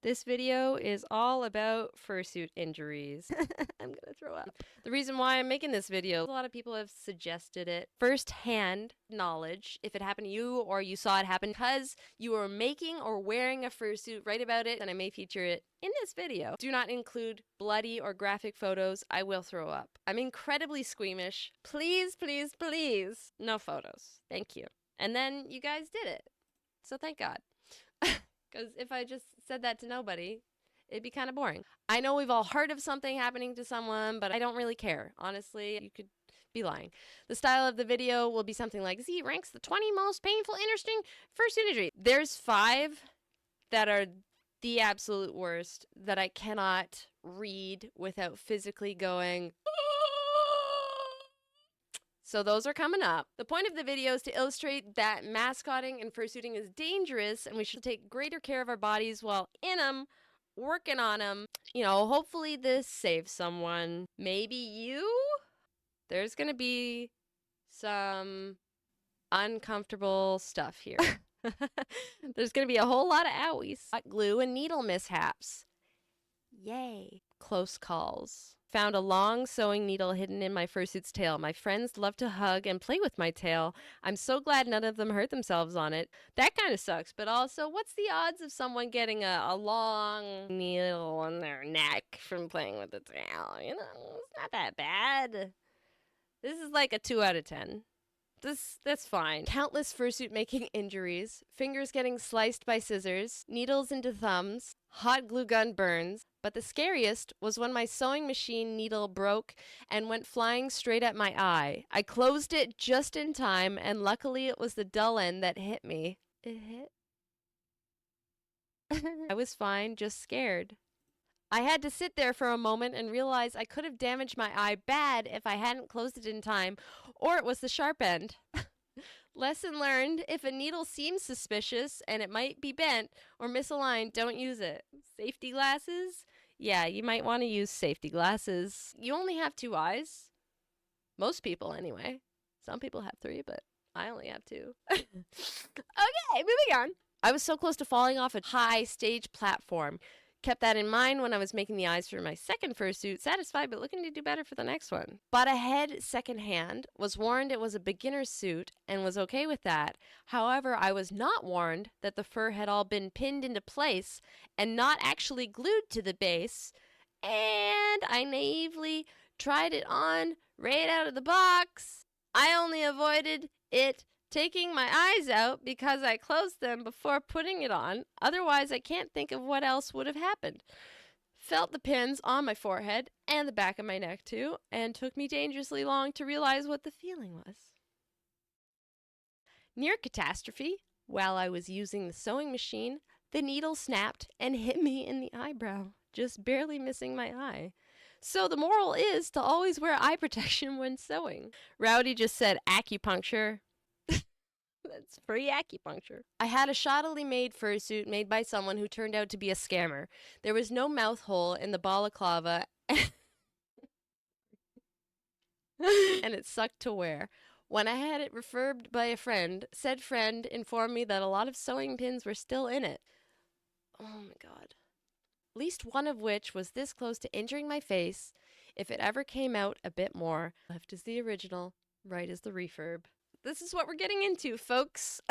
This video is all about fursuit injuries. I'm gonna throw up. The reason why I'm making this video, a lot of people have suggested it. First-hand knowledge, if it happened to you or you saw it happen because you were making or wearing a fursuit, write about it, and I may feature it in this video. Do not include bloody or graphic photos. I will throw up. I'm incredibly squeamish. Please, please, please, no photos. Thank you. And then you guys did it. So thank God. Because if I just said that to nobody, it'd be kind of boring. I know we've all heard of something happening to someone, but I don't really care. Honestly, you could be lying. The style of the video will be something like, Z ranks the 20 most painful, interesting fursuit injury. There's 5 that are the absolute worst that I cannot read without physically going, so those are coming up. The point of the video is to illustrate that mascotting and fursuiting is dangerous and we should take greater care of our bodies while in them, working on them. You know, hopefully this saves someone. Maybe you? There's gonna be some uncomfortable stuff here. There's gonna be a whole lot of owies. Hot glue and needle mishaps. Yay. Close calls. Found a long sewing needle hidden in my fursuit's tail. My friends love to hug and play with my tail. I'm so glad none of them hurt themselves on it. That kind of sucks, but also, what's the odds of someone getting a long needle on their neck from playing with the tail? You know, it's not that bad. This is like a 2 out of 10. That's fine. Countless fursuit making injuries, fingers getting sliced by scissors, needles into thumbs, hot glue gun burns, but the scariest was when my sewing machine needle broke and went flying straight at my eye. I closed it just in time, and luckily it was the dull end that hit me. It hit? I was fine, just scared. I had to sit there for a moment and realize I could have damaged my eye bad if I hadn't closed it in time, or it was the sharp end. Lesson learned, if a needle seems suspicious and it might be bent or misaligned, don't use it. Safety glasses? Yeah, you might want to use safety glasses. You only have 2 eyes. Most people, anyway. Some people have 3, but I only have 2. Okay, moving on. I was so close to falling off a high stage platform. Kept that in mind when I was making the eyes for my second fursuit, satisfied but looking to do better for the next one. Bought a head secondhand, was warned it was a beginner's suit, and was okay with that. However, I was not warned that the fur had all been pinned into place and not actually glued to the base, and I naively tried it on right out of the box. I only avoided it taking my eyes out because I closed them before putting it on. Otherwise, I can't think of what else would have happened. Felt the pins on my forehead and the back of my neck too, and took me dangerously long to realize what the feeling was. Near catastrophe, while I was using the sewing machine, the needle snapped and hit me in the eyebrow, just barely missing my eye. So the moral is to always wear eye protection when sewing. Rowdy just said acupuncture. That's free acupuncture. I had a shoddily made fursuit made by someone who turned out to be a scammer. There was no mouth hole in the balaclava and it sucked to wear. When I had it refurbed by a friend, said friend informed me that a lot of sewing pins were still in it. Oh my God. At least one of which was this close to injuring my face. If it ever came out a bit more, left is the original, right is the refurb. This is what we're getting into, folks.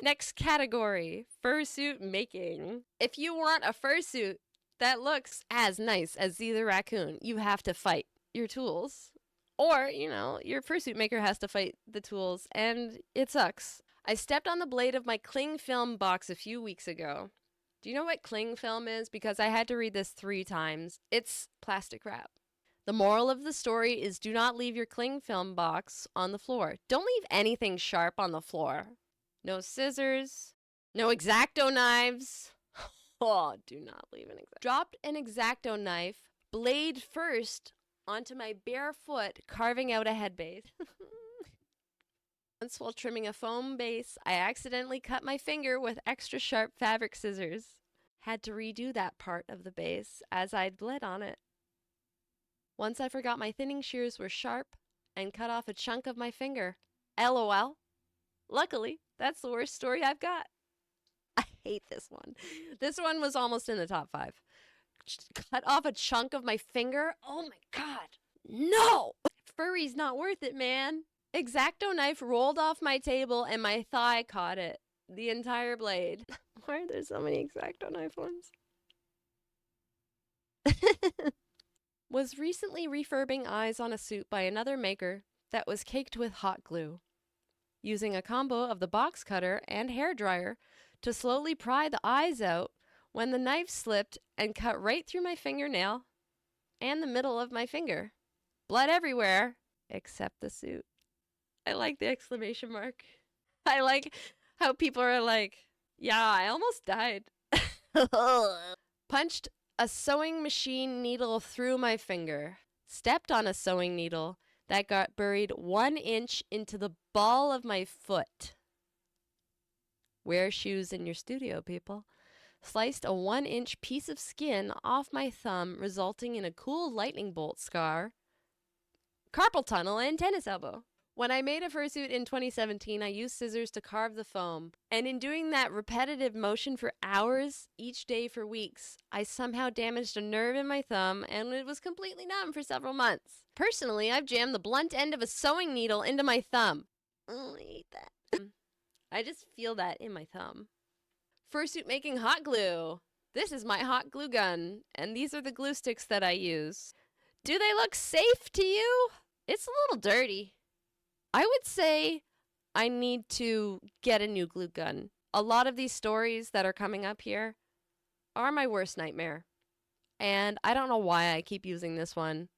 Next category, fursuit making. If you want a fursuit that looks as nice as Z the raccoon, you have to fight your tools. Or, you know, your fursuit maker has to fight the tools, and it sucks. I stepped on the blade of my cling film box a few weeks ago. Do you know what cling film is? Because I had to read this 3 times. It's plastic wrap. The moral of the story is do not leave your cling film box on the floor. Don't leave anything sharp on the floor. No scissors, no X-Acto knives. Oh, do not leave an X-Acto. Dropped an X-Acto knife, blade first, onto my bare foot, carving out a head base. Once while trimming a foam base, I accidentally cut my finger with extra sharp fabric scissors. Had to redo that part of the base as I'd bled on it. Once I forgot my thinning shears were sharp and cut off a chunk of my finger. LOL. Luckily, that's the worst story I've got. I hate hate this one. This one was almost in the top 5. Cut off a chunk of my finger. Oh my god. No! Furry's not worth it, man. X-Acto knife rolled off my table and my thigh caught it. The entire blade. Why are there so many X-Acto knife ones? Was recently refurbing eyes on a suit by another maker that was caked with hot glue. Using a combo of the box cutter and hair dryer to slowly pry the eyes out when the knife slipped and cut right through my fingernail and the middle of my finger. Blood everywhere, except the suit. I like the exclamation mark. I like how people are like, yeah, I almost died. Punched a sewing machine needle through my finger. Stepped on a sewing needle that got buried 1 inch into the ball of my foot. Wear shoes in your studio, people. Sliced a 1-inch piece of skin off my thumb, resulting in a cool lightning bolt scar, carpal tunnel, and tennis elbow. When I made a fursuit in 2017, I used scissors to carve the foam, and in doing that repetitive motion for hours each day for weeks, I somehow damaged a nerve in my thumb, and it was completely numb for several months. Personally, I've jammed the blunt end of a sewing needle into my thumb. Oh, I hate that. I just feel that in my thumb. Fursuit Making hot glue. This is my hot glue gun, and these are the glue sticks that I use. Do they look safe to you? It's a little dirty. I would say I need to get a new glue gun. A lot of these stories that are coming up here are my worst nightmare. And I don't know why I keep using this one.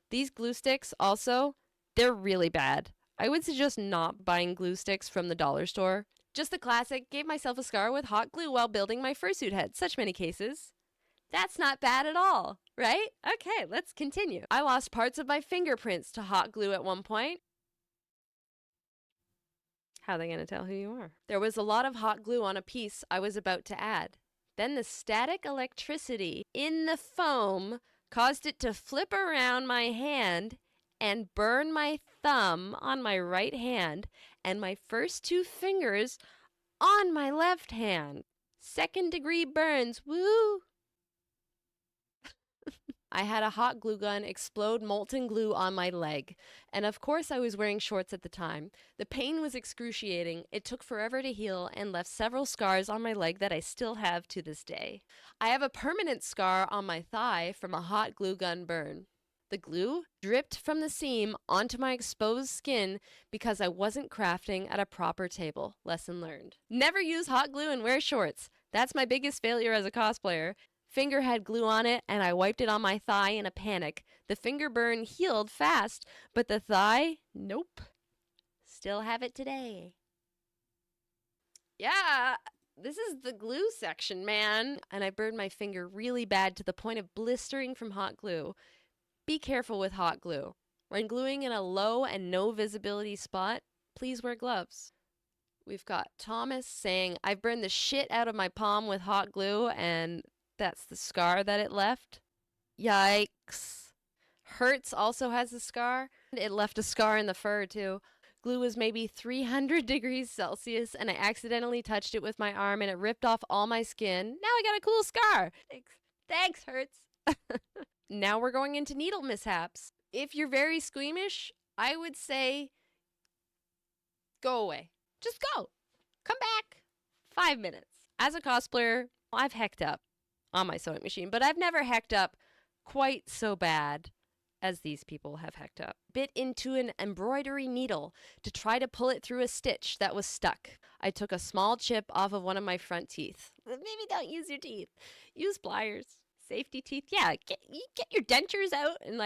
These glue sticks also, they're really bad. I would suggest not buying glue sticks from the dollar store. Just the classic, gave myself a scar with hot glue while building my fursuit head. Such many cases. That's not bad at all, right? Okay, let's continue. I lost parts of my fingerprints to hot glue at one point. How are they going to tell who you are? There was a lot of hot glue on a piece I was about to add. Then the static electricity in the foam caused it to flip around my hand and burn my thumb on my right hand and my first 2 fingers on my left hand. 2nd-degree burns, woo! I had a hot glue gun explode molten glue on my leg. And of course I was wearing shorts at the time. The pain was excruciating. It took forever to heal and left several scars on my leg that I still have to this day. I have a permanent scar on my thigh from a hot glue gun burn. The glue dripped from the seam onto my exposed skin because I wasn't crafting at a proper table. Lesson learned. Never use hot glue and wear shorts. That's my biggest failure as a cosplayer. Finger had glue on it, and I wiped it on my thigh in a panic. The finger burn healed fast, but the thigh, nope. Still have it today. Yeah, this is the glue section, man. And I burned my finger really bad to the point of blistering from hot glue. Be careful with hot glue. When gluing in a low and no visibility spot, please wear gloves. We've got Thomas saying, I've burned the shit out of my palm with hot glue, and that's the scar that it left. Yikes. Hertz also has a scar. It left a scar in the fur, too. Glue was maybe 300 degrees Celsius, and I accidentally touched it with my arm, and it ripped off all my skin. Now I got a cool scar. Thanks, Hertz. Now we're going into needle mishaps. If you're very squeamish, I would say go away. Just go. Come back. 5 minutes. As a cosplayer, I've hecked up on my sewing machine, but I've never hecked up quite so bad as these people have hecked up. Bit into an embroidery needle to try to pull it through a stitch that was stuck. I took a small chip off of one of my front teeth. Maybe don't use your teeth. Use pliers. Safety teeth. Yeah, get your dentures out and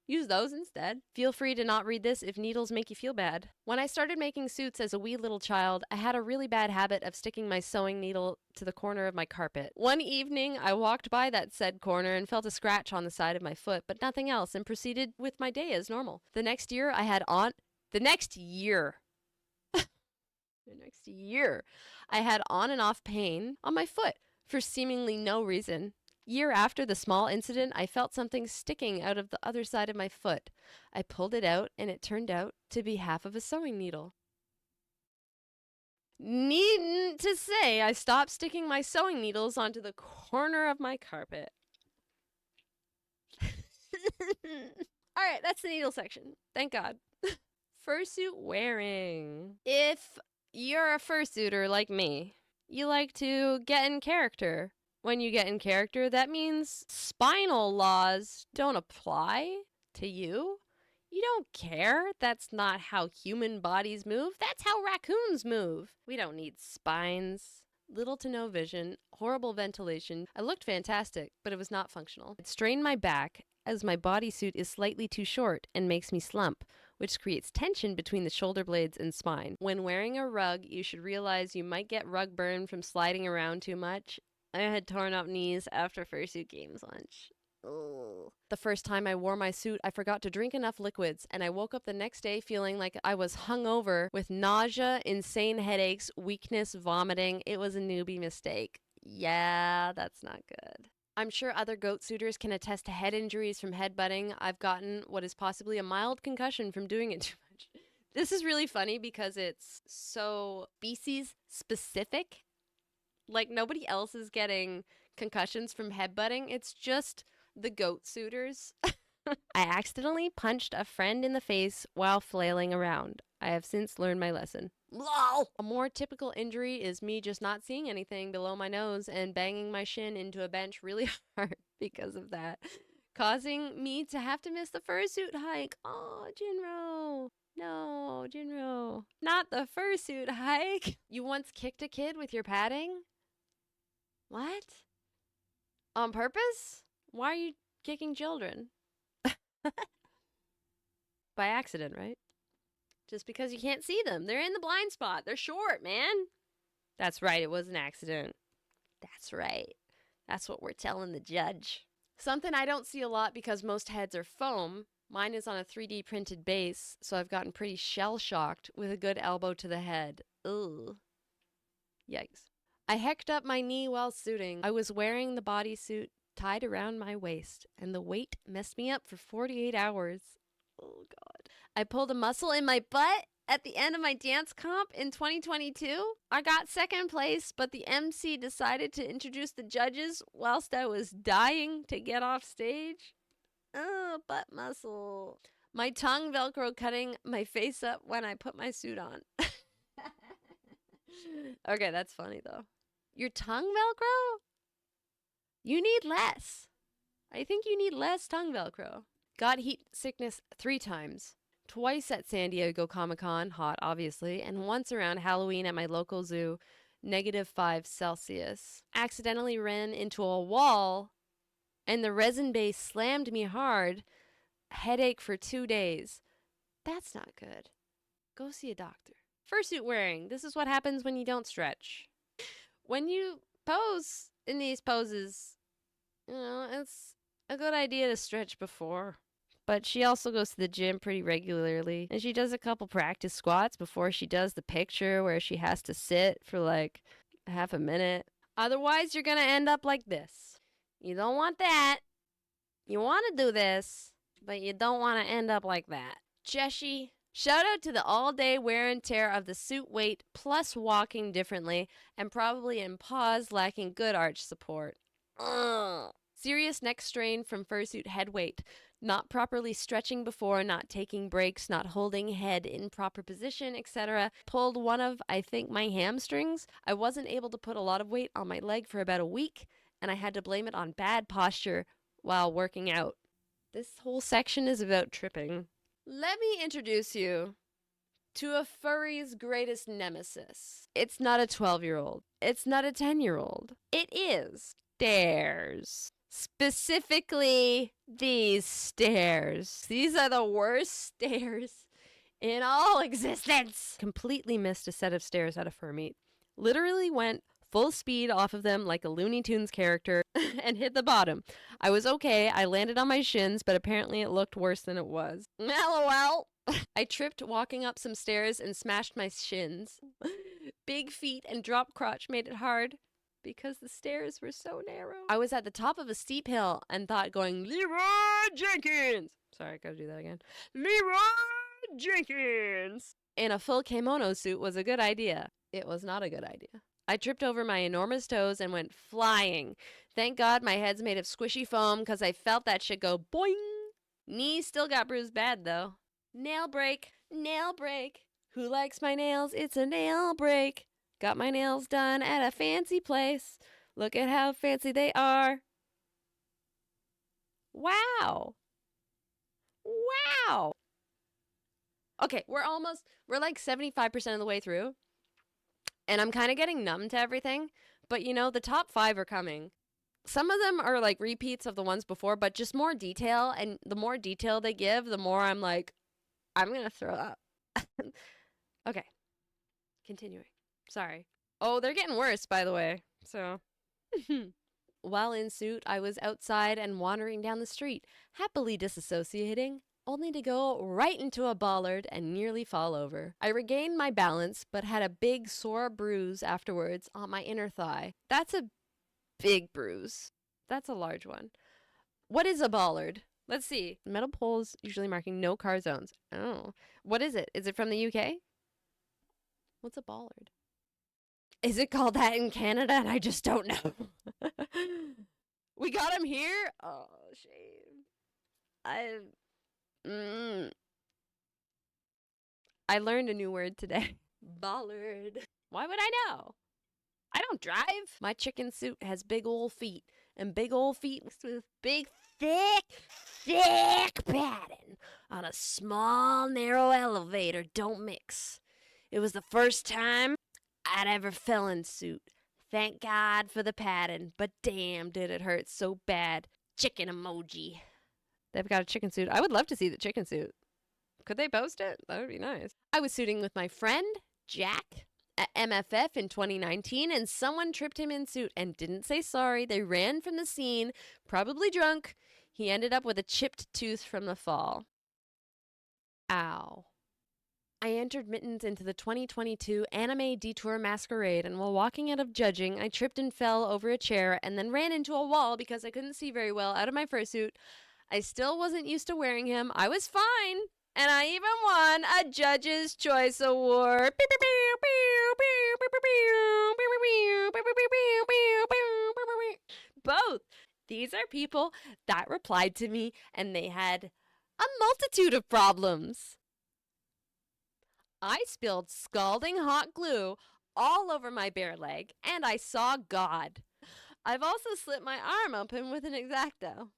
use those instead. Feel free to not read this if needles make you feel bad. When I started making suits as a wee little child, I had a really bad habit of sticking my sewing needle to the corner of my carpet. One evening, I walked by that said corner and felt a scratch on the side of my foot, but nothing else, and proceeded with my day as normal. The next year, I had on and off pain on my foot for seemingly no reason. Year after the small incident, I felt something sticking out of the other side of my foot. I pulled it out, and it turned out to be half of a sewing needle. Needn't to say, I stopped sticking my sewing needles onto the corner of my carpet. Alright, that's the needle section. Thank God. Fursuit wearing. If you're a fursuiter like me, you like to get in character. When you get in character, that means spinal laws don't apply to you. You don't care. That's not how human bodies move. That's how raccoons move. We don't need spines. Little to no vision, horrible ventilation. I looked fantastic, but it was not functional. It strained my back as my bodysuit is slightly too short and makes me slump, which creates tension between the shoulder blades and spine. When wearing a rug, you should realize you might get rug burn from sliding around too much. I had torn up knees after Fursuit Games lunch. Ugh. The first time I wore my suit, I forgot to drink enough liquids, and I woke up the next day feeling like I was hungover with nausea, insane headaches, weakness, vomiting. It was a newbie mistake. Yeah, that's not good. I'm sure other goat suitors can attest to head injuries from headbutting. I've gotten what is possibly a mild concussion from doing it too much. This is really funny because it's so species specific. Like, nobody else is getting concussions from headbutting. It's just the goat suitors. I accidentally punched a friend in the face while flailing around. I have since learned my lesson. LOL! A more typical injury is me just not seeing anything below my nose and banging my shin into a bench really hard because of that, causing me to have to miss the fursuit hike. Oh, Jinro. No, Jinro. Not the fursuit hike. You once kicked a kid with your padding? What? On purpose? Why are you kicking children? By accident, right? Just because you can't see them. They're in the blind spot. They're short, man. That's right. It was an accident. That's right. That's what we're telling the judge. Something I don't see a lot because most heads are foam. Mine is on a 3D printed base, so I've gotten pretty shell-shocked with a good elbow to the head. Ugh. Yikes. I hecked up my knee while suiting. I was wearing the bodysuit tied around my waist, and the weight messed me up for 48 hours. Oh, God. I pulled a muscle in my butt at the end of my dance comp in 2022. I got second place, but the MC decided to introduce the judges whilst I was dying to get off stage. Oh, butt muscle. My tongue Velcro cutting my face up when I put my suit on. Okay, that's funny, though. Your tongue Velcro? You need less. I think you need less tongue Velcro. Got heat sickness 3 times. Twice at San Diego Comic-Con, hot obviously, and once around Halloween at my local zoo, -5 Celsius. Accidentally ran into a wall, and the resin base slammed me hard. Headache for 2 days. That's not good. Go see a doctor. Fursuit wearing. This is what happens when you don't stretch. When you pose in these poses, you know, it's a good idea to stretch before. But she also goes to the gym pretty regularly, and she does a couple practice squats before she does the picture where she has to sit for like half a minute. Otherwise, you're gonna end up like this. You don't want that. You want to do this, but you don't want to end up like that. Jeshy. Shout out to the all-day wear and tear of the suit weight plus walking differently and probably in paws lacking good arch support. Ugh. Serious neck strain from fursuit head weight. Not properly stretching before, not taking breaks, not holding head in proper position, etc. Pulled one of, I think, my hamstrings. I wasn't able to put a lot of weight on my leg for about a week, and I had to blame it on bad posture while working out. This whole section is about tripping. Let me introduce you to a furry's greatest nemesis. It's not a 12-year-old. It's not a 10-year-old. It is stairs. Specifically, these stairs. These are the worst stairs in all existence. Completely missed a set of stairs at a fur meet. Literally went full speed off of them like a Looney Tunes character and hit the bottom. I was okay. I landed on my shins, but apparently it looked worse than it was. LOL. I tripped walking up some stairs and smashed my shins. Big feet and drop crotch made it hard because the stairs were so narrow. I was at the top of a steep hill and thought going, Leroy Jenkins. Sorry, I gotta do that again. Leroy Jenkins. In a full kimono suit was a good idea. It was not a good idea. I tripped over my enormous toes and went flying. Thank God my head's made of squishy foam because I felt that shit go boing. Knee still got bruised bad though. Nail break. Nail break. Who likes my nails? It's a nail break. Got my nails done at a fancy place. Look at how fancy they are. Wow. Wow. Okay, we're like 75% of the way through. And I'm kind of getting numb to everything. But you know, the top 5 are coming. Some of them are like repeats of the ones before, but just more detail. And the more detail they give, the more I'm like, I'm going to throw up. Okay. Continuing. Sorry. Oh, they're getting worse, by the way. So. While in suit, I was outside and wandering down the street, happily disassociating, only to go right into a bollard and nearly fall over. I regained my balance, but had a big sore bruise afterwards on my inner thigh. That's a big bruise. That's a large one. What is a bollard? Let's see. Metal poles usually marking no car zones. Oh. What is it? Is it from the UK? What's a bollard? Is it called that in Canada and I just don't know? We got him here? Oh, shame. I learned a new word today. Bollard. Why would I know? I don't drive. My chicken suit has big old feet. And big old feet with big, thick padding on a small, narrow elevator don't mix. It was the first time I'd ever fell in suit. Thank God for the padding, but damn did it hurt so bad. Chicken emoji. They've got a chicken suit. I would love to see the chicken suit. Could they post it? That would be nice. I was suiting with my friend, Jack, at MFF in 2019, and someone tripped him in suit and didn't say sorry. They ran from the scene, probably drunk. He ended up with a chipped tooth from the fall. Ow. I entered mittens into the 2022 Anime Detour Masquerade, and while walking out of judging, I tripped and fell over a chair and then ran into a wall because I couldn't see very well out of my fursuit. I still wasn't used to wearing him. I was fine, and I even won a Judge's Choice Award. Both. These are people that replied to me, and they had a multitude of problems. I spilled scalding hot glue all over my bare leg, and I saw God. I've also slit my arm open with an X-Acto.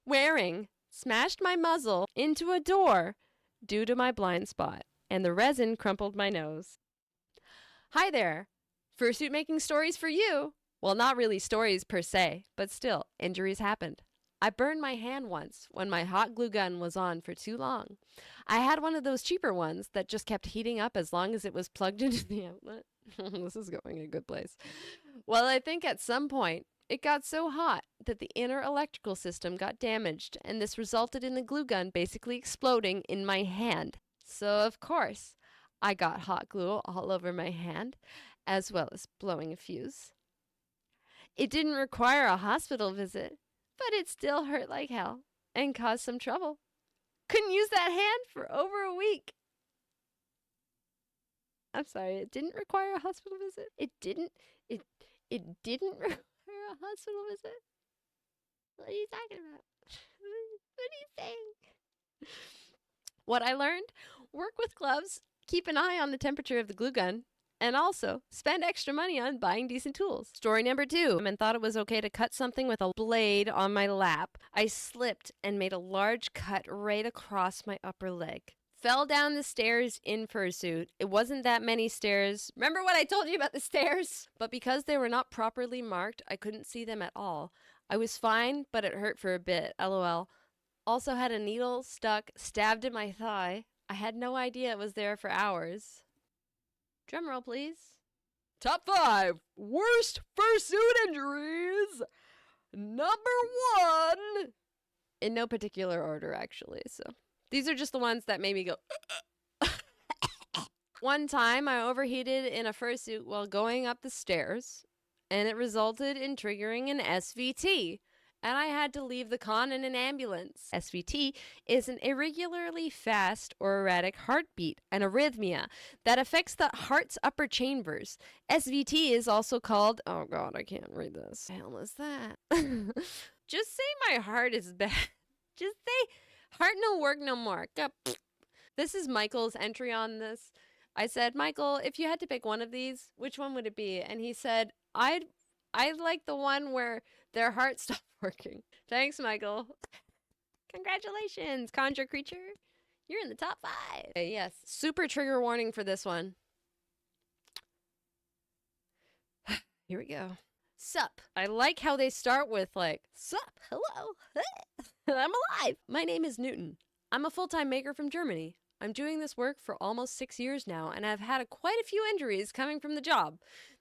Wearing smashed my muzzle into a door due to my blind spot, and the resin crumpled my nose. Hi there. Fursuit making stories for you. Well, not really stories per se, but still, injuries happened. I burned my hand once when my hot glue gun was on for too long. I had one of those cheaper ones that just kept heating up as long as it was plugged into the outlet. This is going a good place. Well, I think at some point it got so hot that the inner electrical system got damaged, and this resulted in the glue gun basically exploding in my hand. So, of course, I got hot glue all over my hand, as well as blowing a fuse. It didn't require a hospital visit, but it still hurt like hell and caused some trouble. Couldn't use that hand for over a week. I'm sorry, it didn't require a hospital visit? It didn't require a hospital visit? What are you talking about? What are you saying? What I learned, work with gloves, keep an eye on the temperature of the glue gun, and also spend extra money on buying decent tools. Story number 2, and thought it was okay to cut something with a blade on my lap. I slipped and made a large cut right across my upper leg. Fell down the stairs in fursuit. It wasn't that many stairs. Remember what I told you about the stairs? But because they were not properly marked, I couldn't see them at all. I was fine, but it hurt for a bit, lol. Also had a needle stabbed in my thigh. I had no idea it was there for hours. Drumroll, please. Top 5 worst fursuit injuries. Number 1. In no particular order, actually, so... These are just the ones that made me go... One time, I overheated in a fursuit while going up the stairs, and it resulted in triggering an SVT. and I had to leave the con in an ambulance. SVT is an irregularly fast or erratic heartbeat, an arrhythmia that affects the heart's upper chambers. SVT is also called, oh god, I can't read this. What the hell is that? Just say my heart is bad. Just say heart no work no more. This is Michael's entry on this. I said, Michael, if you had to pick one of these, which one would it be? And he said, I'd like the one where their heart stopped working. Thanks, Michael. Congratulations, Conjure Creature. You're in the top 5. Okay, yes, super trigger warning for this one. Here we go. Sup. I like how they start with like, sup, hello, I'm alive. My name is Newton. I'm a full-time maker from Germany. I'm doing this work for almost 6 years now, and I've had quite a few injuries coming from the job.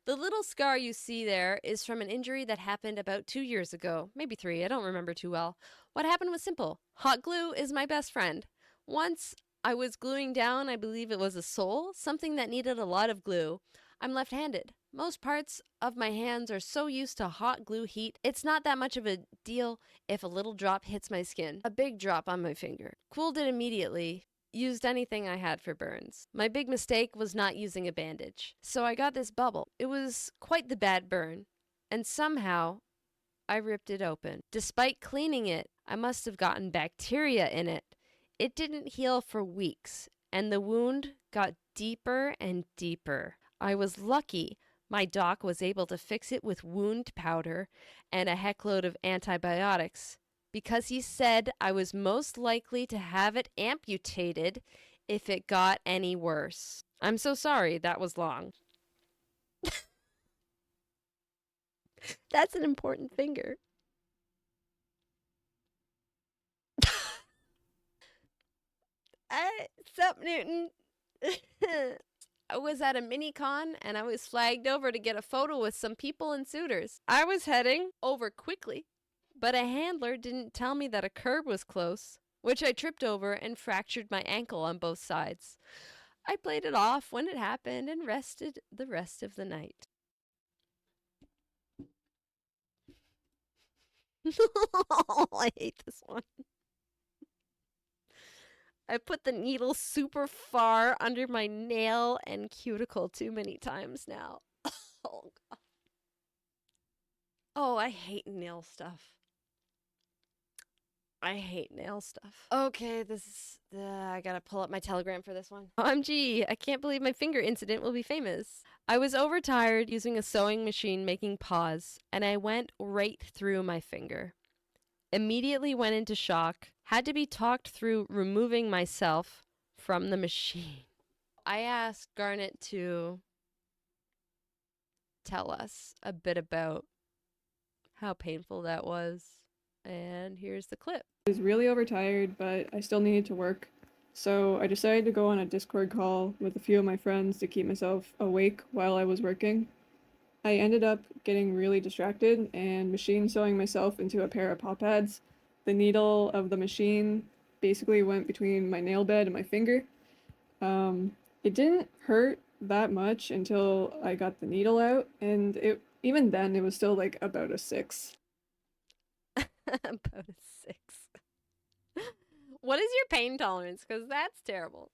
The little scar you see there is from an injury that happened about 2 years ago, maybe 3, I don't remember too well. What happened was simple. Hot glue is my best friend. Once I was gluing down, I believe it was a sole, something that needed a lot of glue. I'm left-handed. Most parts of my hands are so used to hot glue heat, it's not that much of a deal if a little drop hits my skin. A big drop on my finger. Cooled it immediately. Used anything I had for burns. My big mistake was not using a bandage. So I got this bubble. It was quite the bad burn. And somehow, I ripped it open. Despite cleaning it, I must have gotten bacteria in it. It didn't heal for weeks, and the wound got deeper and deeper. I was lucky. My doc was able to fix it with wound powder and a heckload of antibiotics, because he said I was most likely to have it amputated if it got any worse. I'm so sorry that was long. That's an important finger. Sup, Newton? I was at a mini-con and I was flagged over to get a photo with some people and suitors. I was heading over quickly, but a handler didn't tell me that a curb was close, which I tripped over and fractured my ankle on both sides. I played it off when it happened and rested the rest of the night. I hate this one. I put the needle super far under my nail and cuticle too many times now. Oh, God. Oh, I hate nail stuff. I hate nail stuff. Okay, this is... I gotta pull up my Telegram for this one. OMG, I can't believe my finger incident will be famous. I was overtired using a sewing machine making paws, and I went right through my finger. Immediately went into shock. Had to be talked through removing myself from the machine. I asked Garnet to tell us a bit about how painful that was. And here's the clip. I was really overtired, but I still needed to work. So I decided to go on a Discord call with a few of my friends to keep myself awake while I was working. I ended up getting really distracted and machine sewing myself into a pair of paw pads. The needle of the machine basically went between my nail bed and my finger. It didn't hurt that much until I got the needle out, and even then it was still like about a 6. About a 6. What is your pain tolerance? Because that's terrible.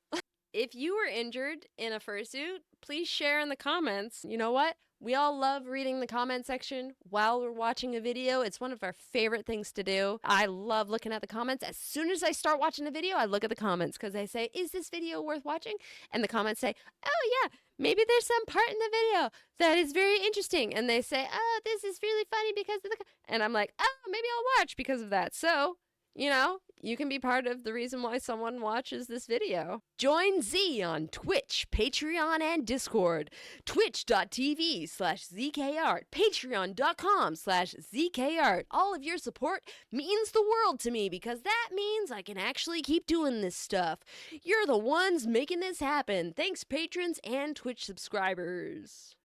If you were injured in a fursuit, please share in the comments. You know what? We all love reading the comment section while we're watching a video. It's one of our favorite things to do. I love looking at the comments. As soon as I start watching a video, I look at the comments because I say, is this video worth watching? And the comments say, oh yeah, maybe there's some part in the video that is very interesting. And they say, oh, this is really funny because of the... And I'm like, oh, maybe I'll watch because of that. So, you know, you can be part of the reason why someone watches this video. Join Z on Twitch, Patreon, and Discord. Twitch.tv/ZKArt, Patreon.com/ZKArt. All of your support means the world to me because that means I can actually keep doing this stuff. You're the ones making this happen. Thanks, patrons and Twitch subscribers.